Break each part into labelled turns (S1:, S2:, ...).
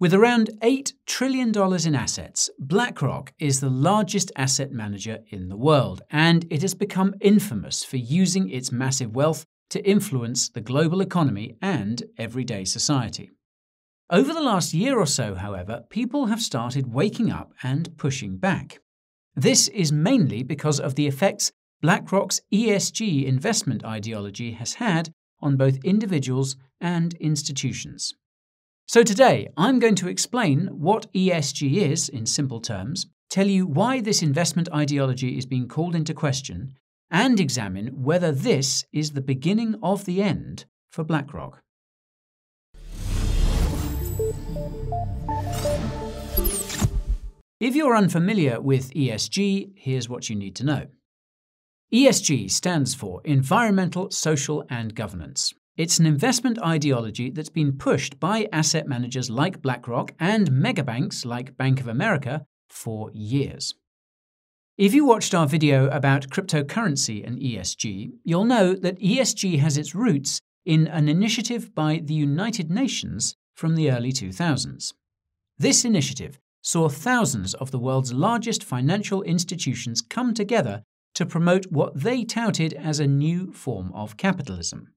S1: With around $8 trillion in assets, BlackRock is the largest asset manager in the world, and it has become infamous for using its massive wealth to influence the global economy and everyday society. Over the last year or so, however, people have started waking up and pushing back. This is mainly because of the effects BlackRock's ESG investment ideology has had on both individuals and institutions. So today, I'm going to explain what ESG is in simple terms, tell you why this investment ideology is being called into question, and examine whether this is the beginning of the end for BlackRock. If you're unfamiliar with ESG, here's what you need to know. ESG stands for Environmental, Social and Governance. It's an investment ideology that's been pushed by asset managers like BlackRock and megabanks like Bank of America for years. If you watched our video about cryptocurrency and ESG, you'll know that ESG has its roots in an initiative by the United Nations from the early 2000s. This initiative saw thousands of the world's largest financial institutions come together to promote what they touted as a new form of capitalism.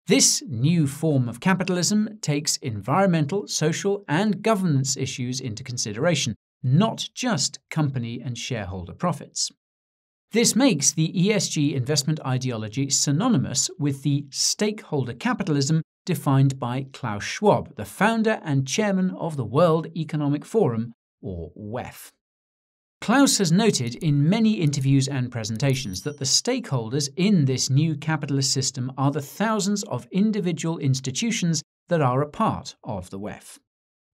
S1: This new form of capitalism takes environmental, social, and governance issues into consideration, not just company and shareholder profits. This makes the ESG investment ideology synonymous with the stakeholder capitalism defined by Klaus Schwab, the founder and chairman of the World Economic Forum, or WEF. Klaus has noted in many interviews and presentations that the stakeholders in this new capitalist system are the thousands of individual institutions that are a part of the WEF.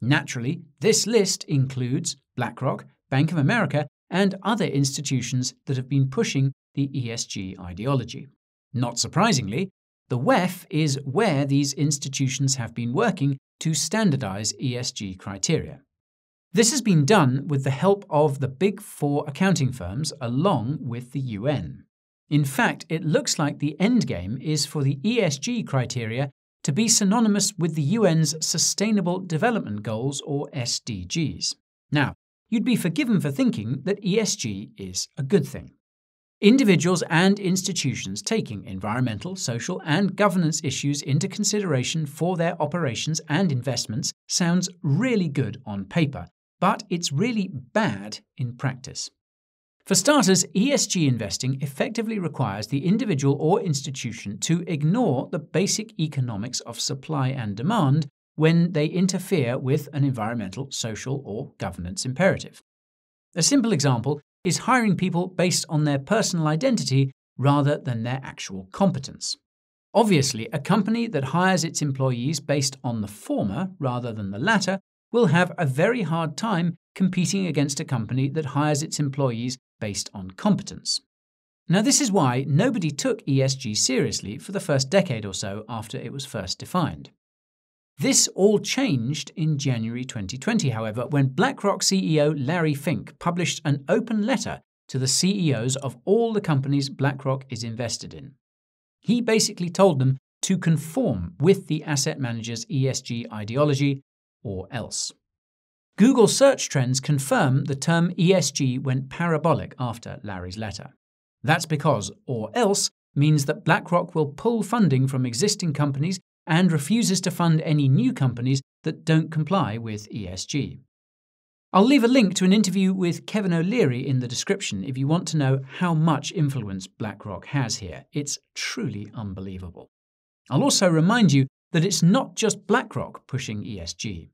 S1: Naturally, this list includes BlackRock, Bank of America, and other institutions that have been pushing the ESG ideology. Not surprisingly, the WEF is where these institutions have been working to standardize ESG criteria. This has been done with the help of the Big Four accounting firms along with the UN. In fact, it looks like the endgame is for the ESG criteria to be synonymous with the UN's Sustainable Development Goals, or SDGs. Now, you'd be forgiven for thinking that ESG is a good thing. Individuals and institutions taking environmental, social, and governance issues into consideration for their operations and investments sounds really good on paper, but it's really bad in practice. For starters, ESG investing effectively requires the individual or institution to ignore the basic economics of supply and demand when they interfere with an environmental, social, or governance imperative. A simple example is hiring people based on their personal identity rather than their actual competence. Obviously, a company that hires its employees based on the former rather than the latter will have a very hard time competing against a company that hires its employees based on competence. Now, this is why nobody took ESG seriously for the first decade or so after it was first defined. This all changed in January 2020, however, when BlackRock CEO Larry Fink published an open letter to the CEOs of all the companies BlackRock is invested in. He basically told them to conform with the asset manager's ESG ideology, or else. Google search trends confirm the term ESG went parabolic after Larry's letter. That's because or else means that BlackRock will pull funding from existing companies and refuses to fund any new companies that don't comply with ESG. I'll leave a link to an interview with Kevin O'Leary in the description if you want to know how much influence BlackRock has here. It's truly unbelievable. I'll also remind you that it's not just BlackRock pushing ESG.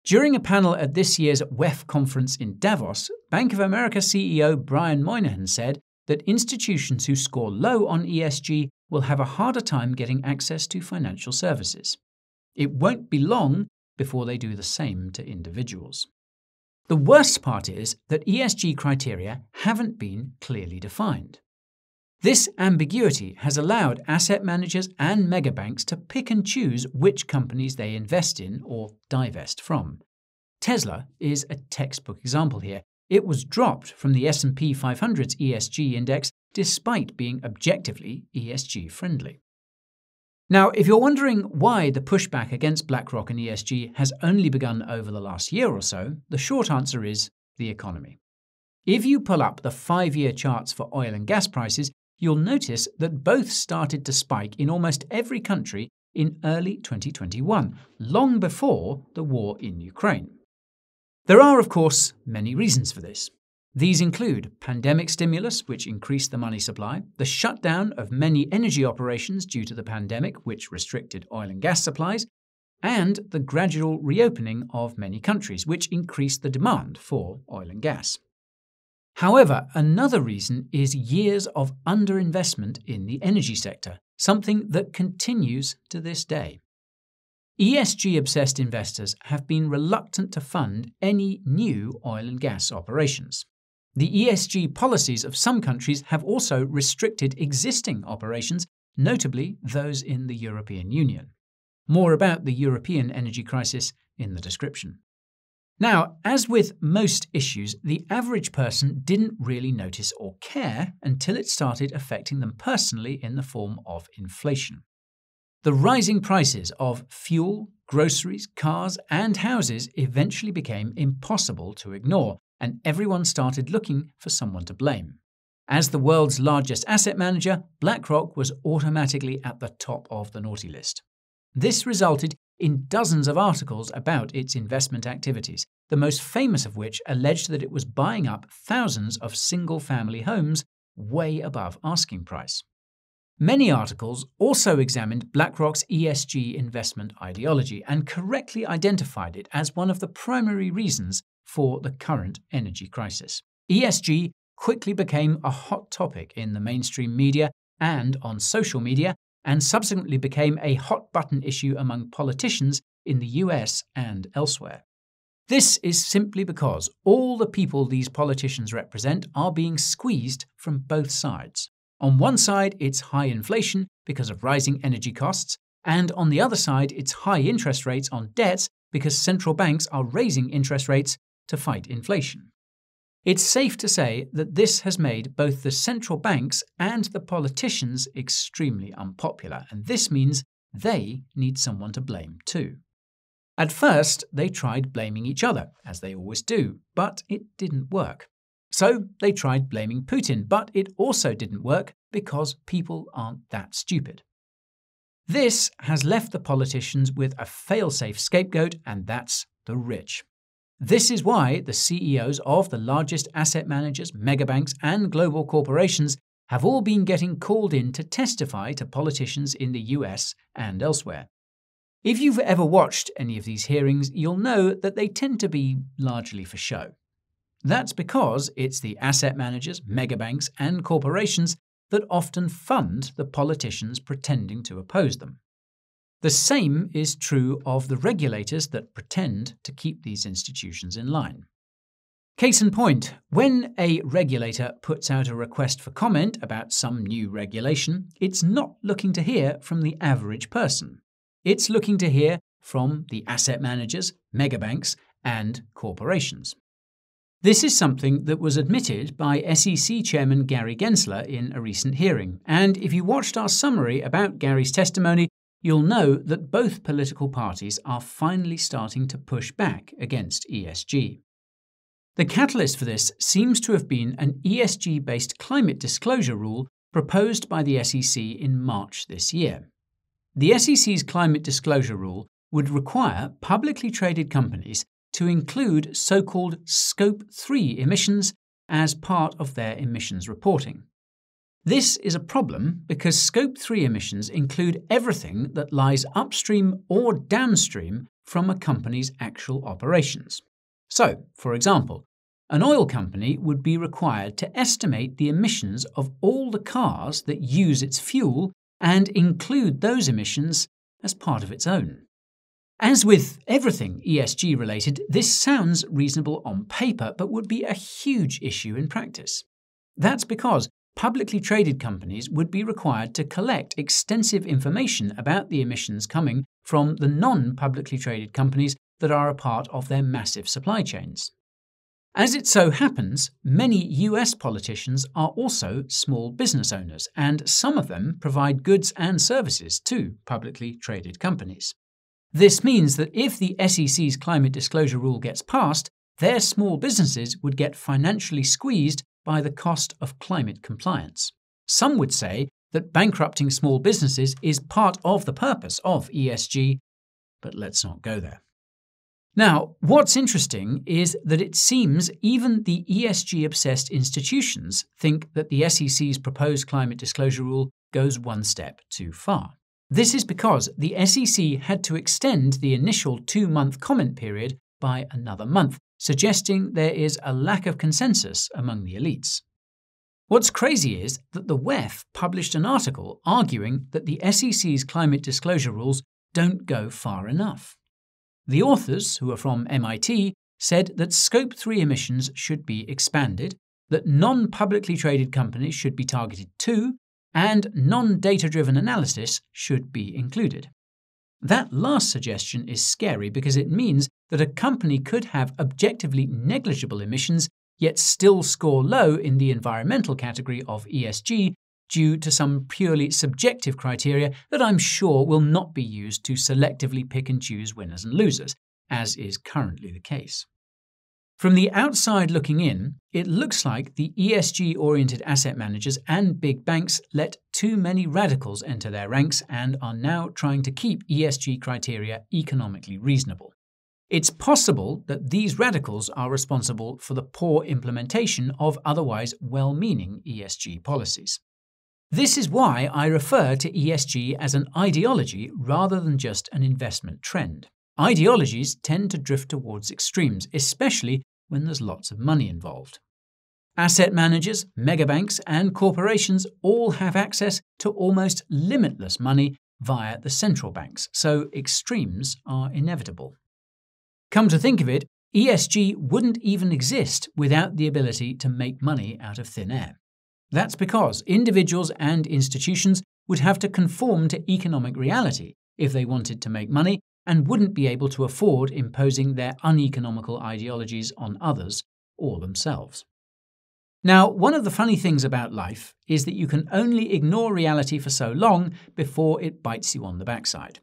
S1: During a panel at this year's WEF conference in Davos, Bank of America CEO Brian Moynihan said that institutions who score low on ESG will have a harder time getting access to financial services. It won't be long before they do the same to individuals. The worst part is that ESG criteria haven't been clearly defined. This ambiguity has allowed asset managers and megabanks to pick and choose which companies they invest in or divest from. Tesla is a textbook example here. It was dropped from the S&P 500's ESG index despite being objectively ESG friendly. Now, if you're wondering why the pushback against BlackRock and ESG has only begun over the last year or so, the short answer is the economy. If you pull up the 5-year charts for oil and gas prices, you'll notice that both started to spike in almost every country in early 2021, long before the war in Ukraine. There are, of course, many reasons for this. These include pandemic stimulus, which increased the money supply, the shutdown of many energy operations due to the pandemic, which restricted oil and gas supplies, and the gradual reopening of many countries, which increased the demand for oil and gas. However, another reason is years of underinvestment in the energy sector, something that continues to this day. ESG-obsessed investors have been reluctant to fund any new oil and gas operations. The ESG policies of some countries have also restricted existing operations, notably those in the European Union. More about the European energy crisis in the description. Now, as with most issues, the average person didn't really notice or care until it started affecting them personally in the form of inflation. The rising prices of fuel, groceries, cars, and houses eventually became impossible to ignore, and everyone started looking for someone to blame. As the world's largest asset manager, BlackRock was automatically at the top of the naughty list. This resulted in dozens of articles about its investment activities, the most famous of which alleged that it was buying up thousands of single-family homes way above asking price. Many articles also examined BlackRock's ESG investment ideology and correctly identified it as one of the primary reasons for the current energy crisis. ESG quickly became a hot topic in the mainstream media and on social media, and subsequently became a hot-button issue among politicians in the US and elsewhere. This is simply because all the people these politicians represent are being squeezed from both sides. On one side, it's high inflation because of rising energy costs, and on the other side, it's high interest rates on debts because central banks are raising interest rates to fight inflation. It's safe to say that this has made both the central banks and the politicians extremely unpopular, and this means they need someone to blame too. At first, they tried blaming each other, as they always do, but it didn't work. So they tried blaming Putin, but it also didn't work because people aren't that stupid. This has left the politicians with a fail-safe scapegoat, and that's the rich. This is why the CEOs of the largest asset managers, megabanks, and global corporations have all been getting called in to testify to politicians in the US and elsewhere. If you've ever watched any of these hearings, you'll know that they tend to be largely for show. That's because it's the asset managers, megabanks, and corporations that often fund the politicians pretending to oppose them. The same is true of the regulators that pretend to keep these institutions in line. Case in point, when a regulator puts out a request for comment about some new regulation, it's not looking to hear from the average person. It's looking to hear from the asset managers, megabanks, and corporations. This is something that was admitted by SEC Chairman Gary Gensler in a recent hearing, and if you watched our summary about Gary's testimony, you'll know that both political parties are finally starting to push back against ESG. The catalyst for this seems to have been an ESG-based climate disclosure rule proposed by the SEC in March this year. The SEC's climate disclosure rule would require publicly traded companies to include so-called Scope 3 emissions as part of their emissions reporting. This is a problem because Scope 3 emissions include everything that lies upstream or downstream from a company's actual operations. So, for example, an oil company would be required to estimate the emissions of all the cars that use its fuel and include those emissions as part of its own. As with everything ESG related, this sounds reasonable on paper but would be a huge issue in practice. That's because publicly traded companies would be required to collect extensive information about the emissions coming from the non-publicly traded companies that are a part of their massive supply chains. As it so happens, many US politicians are also small business owners, and some of them provide goods and services to publicly traded companies. This means that if the SEC's climate disclosure rule gets passed, their small businesses would get financially squeezed by the cost of climate compliance. Some would say that bankrupting small businesses is part of the purpose of ESG, but let's not go there. Now, what's interesting is that it seems even the ESG-obsessed institutions think that the SEC's proposed climate disclosure rule goes one step too far. This is because the SEC had to extend the initial 2-month comment period by another month, suggesting there is a lack of consensus among the elites. What's crazy is that the WEF published an article arguing that the SEC's climate disclosure rules don't go far enough. The authors, who are from MIT, said that Scope 3 emissions should be expanded, that non-publicly traded companies should be targeted too, and non-data-driven analysis should be included. That last suggestion is scary because it means that a company could have objectively negligible emissions yet still score low in the environmental category of ESG due to some purely subjective criteria that I'm sure will not be used to selectively pick and choose winners and losers, as is currently the case. From the outside looking in, it looks like the ESG-oriented asset managers and big banks let too many radicals enter their ranks and are now trying to keep ESG criteria economically reasonable. It's possible that these radicals are responsible for the poor implementation of otherwise well-meaning ESG policies. This is why I refer to ESG as an ideology rather than just an investment trend. Ideologies tend to drift towards extremes, especially when there's lots of money involved. Asset managers, megabanks, and corporations all have access to almost limitless money via the central banks, so extremes are inevitable. Come to think of it, ESG wouldn't even exist without the ability to make money out of thin air. That's because individuals and institutions would have to conform to economic reality if they wanted to make money and wouldn't be able to afford imposing their uneconomical ideologies on others or themselves. Now, one of the funny things about life is that you can only ignore reality for so long before it bites you on the backside.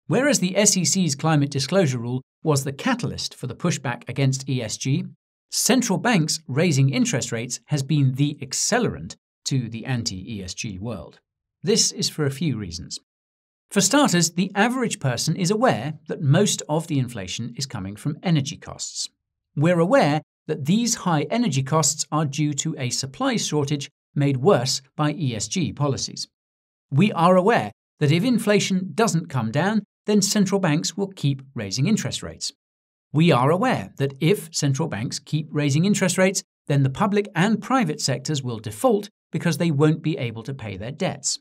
S1: Whereas the SEC's climate disclosure rule was the catalyst for the pushback against ESG, central banks raising interest rates has been the accelerant to the anti-ESG world. This is for a few reasons. For starters, the average person is aware that most of the inflation is coming from energy costs. We're aware that these high energy costs are due to a supply shortage made worse by ESG policies. We are aware that if inflation doesn't come down, then central banks will keep raising interest rates. We are aware that if central banks keep raising interest rates, then the public and private sectors will default because they won't be able to pay their debts.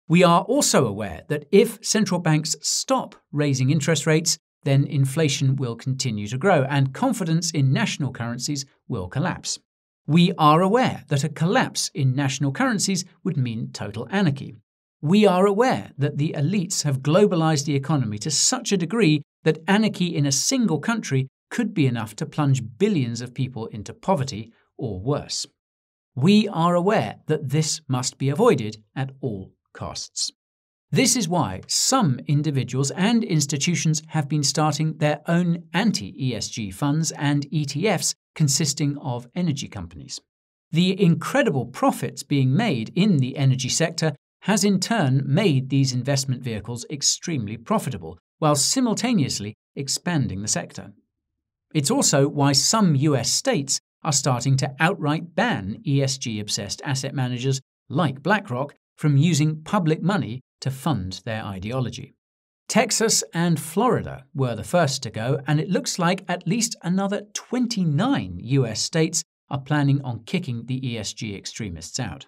S1: We are also aware that if central banks stop raising interest rates, then inflation will continue to grow and confidence in national currencies will collapse. We are aware that a collapse in national currencies would mean total anarchy. We are aware that the elites have globalized the economy to such a degree that anarchy in a single country could be enough to plunge billions of people into poverty or worse. We are aware that this must be avoided at all costs. This is why some individuals and institutions have been starting their own anti-ESG funds and ETFs consisting of energy companies. The incredible profits being made in the energy sector has in turn made these investment vehicles extremely profitable, while simultaneously expanding the sector. It's also why some US states are starting to outright ban ESG-obsessed asset managers like BlackRock from using public money to fund their ideology. Texas and Florida were the first to go, and it looks like at least another 29 US states are planning on kicking the ESG extremists out.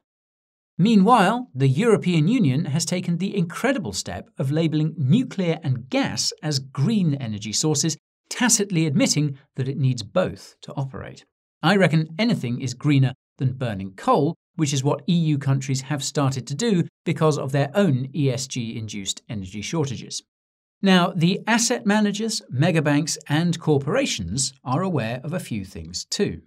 S1: Meanwhile, the European Union has taken the incredible step of labelling nuclear and gas as green energy sources, tacitly admitting that it needs both to operate. I reckon anything is greener than burning coal, which is what EU countries have started to do because of their own ESG-induced energy shortages. Now, the asset managers, megabanks, and corporations are aware of a few things too.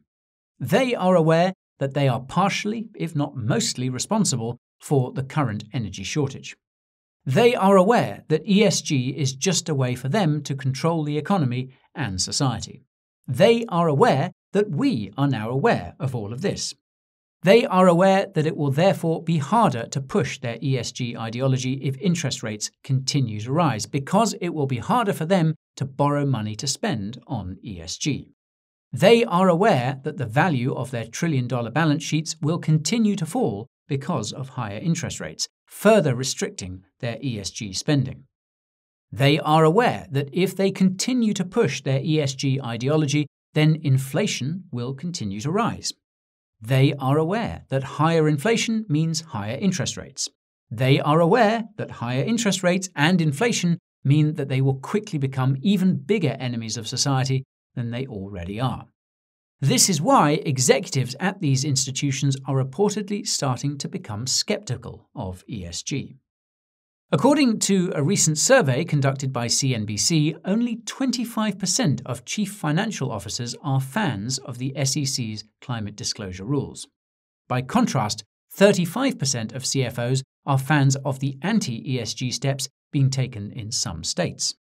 S1: They are aware that they are partially, if not mostly, responsible for the current energy shortage. They are aware that ESG is just a way for them to control the economy and society. They are aware that we are now aware of all of this. They are aware that it will therefore be harder to push their ESG ideology if interest rates continue to rise, because it will be harder for them to borrow money to spend on ESG. They are aware that the value of their trillion-dollar balance sheets will continue to fall because of higher interest rates, further restricting their ESG spending. They are aware that if they continue to push their ESG ideology, then inflation will continue to rise. They are aware that higher inflation means higher interest rates. They are aware that higher interest rates and inflation mean that they will quickly become even bigger enemies of society than they already are. This is why executives at these institutions are reportedly starting to become skeptical of ESG. According to a recent survey conducted by CNBC, only 25% of chief financial officers are fans of the SEC's climate disclosure rules. By contrast, 35% of CFOs are fans of the anti-ESG steps being taken in some states.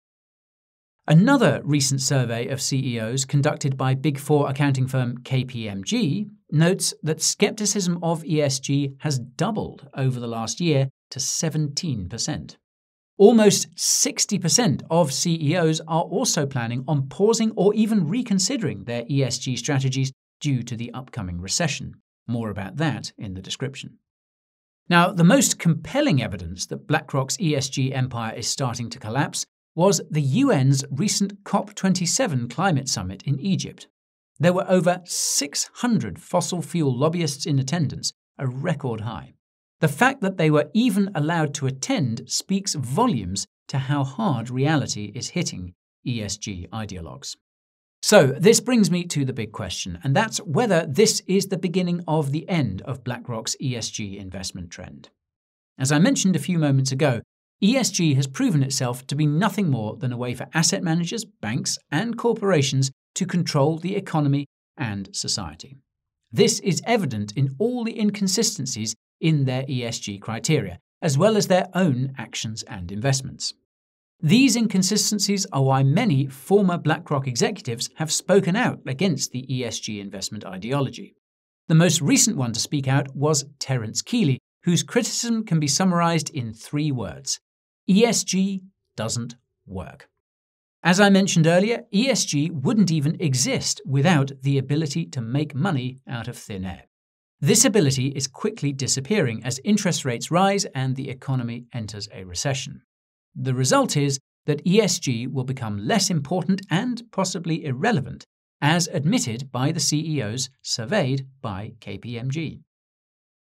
S1: Another recent survey of CEOs conducted by Big Four accounting firm KPMG notes that skepticism of ESG has doubled over the last year to 17%. Almost 60% of CEOs are also planning on pausing or even reconsidering their ESG strategies due to the upcoming recession. More about that in the description. Now, the most compelling evidence that BlackRock's ESG empire is starting to collapse was the UN's recent COP27 climate summit in Egypt. There were over 600 fossil fuel lobbyists in attendance, a record high. The fact that they were even allowed to attend speaks volumes to how hard reality is hitting ESG ideologues. So this brings me to the big question, and that's whether this is the beginning of the end of BlackRock's ESG investment trend. As I mentioned a few moments ago, ESG has proven itself to be nothing more than a way for asset managers, banks, and corporations to control the economy and society. This is evident in all the inconsistencies in their ESG criteria, as well as their own actions and investments. These inconsistencies are why many former BlackRock executives have spoken out against the ESG investment ideology. The most recent one to speak out was Terence Keeley, whose criticism can be summarized in 3 words: ESG doesn't work. As I mentioned earlier, ESG wouldn't even exist without the ability to make money out of thin air. This ability is quickly disappearing as interest rates rise and the economy enters a recession. The result is that ESG will become less important and possibly irrelevant, as admitted by the CEOs surveyed by KPMG.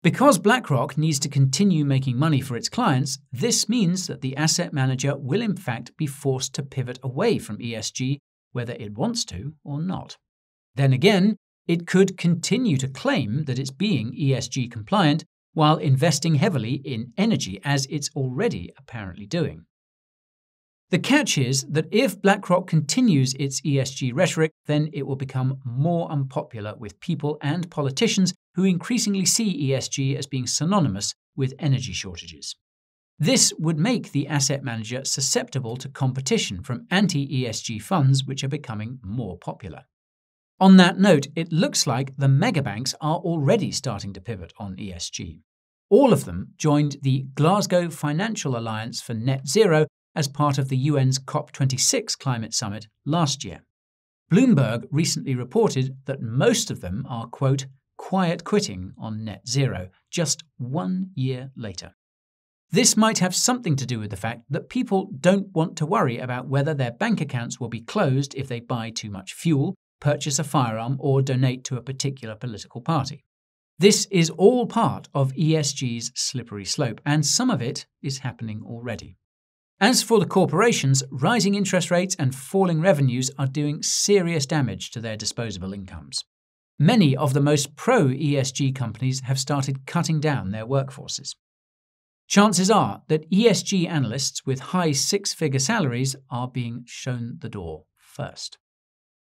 S1: Because BlackRock needs to continue making money for its clients, this means that the asset manager will in fact be forced to pivot away from ESG, whether it wants to or not. Then again, it could continue to claim that it's being ESG compliant while investing heavily in energy, as it's already apparently doing. The catch is that if BlackRock continues its ESG rhetoric, then it will become more unpopular with people and politicians who increasingly see ESG as being synonymous with energy shortages. This would make the asset manager susceptible to competition from anti-ESG funds, which are becoming more popular. On that note, it looks like the megabanks are already starting to pivot on ESG. All of them joined the Glasgow Financial Alliance for Net Zero as part of the UN's COP26 climate summit last year. Bloomberg recently reported that most of them are, quote, quiet quitting on net zero just 1 year later. This might have something to do with the fact that people don't want to worry about whether their bank accounts will be closed if they buy too much fuel, purchase a firearm, or donate to a particular political party. This is all part of ESG's slippery slope, and some of it is happening already. As for the corporations, rising interest rates and falling revenues are doing serious damage to their disposable incomes. Many of the most pro-ESG companies have started cutting down their workforces. Chances are that ESG analysts with high 6-figure salaries are being shown the door first.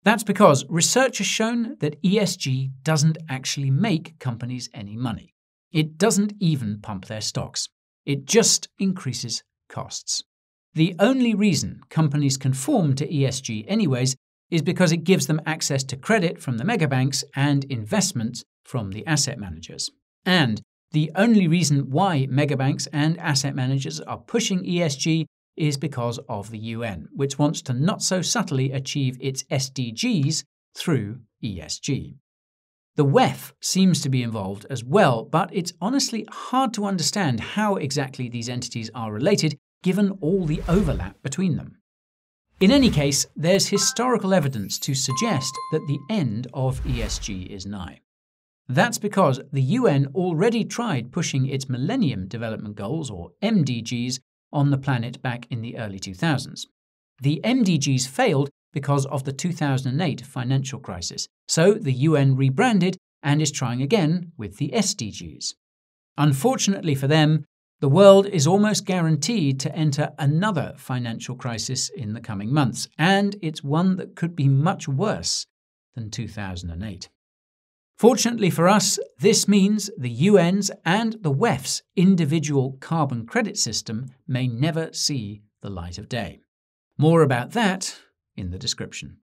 S1: That's because research has shown that ESG doesn't actually make companies any money. It doesn't even pump their stocks. It just increases costs. The only reason companies conform to ESG anyways is because it gives them access to credit from the megabanks and investments from the asset managers. And the only reason why megabanks and asset managers are pushing ESG is because of the UN, which wants to not so subtly achieve its SDGs through ESG. The WEF seems to be involved as well, but it's honestly hard to understand how exactly these entities are related given all the overlap between them. In any case, there's historical evidence to suggest that the end of ESG is nigh. That's because the UN already tried pushing its Millennium Development Goals, or MDGs, on the planet back in the early 2000s. The MDGs failed because of the 2008 financial crisis, so the UN rebranded and is trying again with the SDGs. Unfortunately for them, the world is almost guaranteed to enter another financial crisis in the coming months, and it's one that could be much worse than 2008. Fortunately for us, this means the UN's and the WEF's individual carbon credit system may never see the light of day. More about that in the description.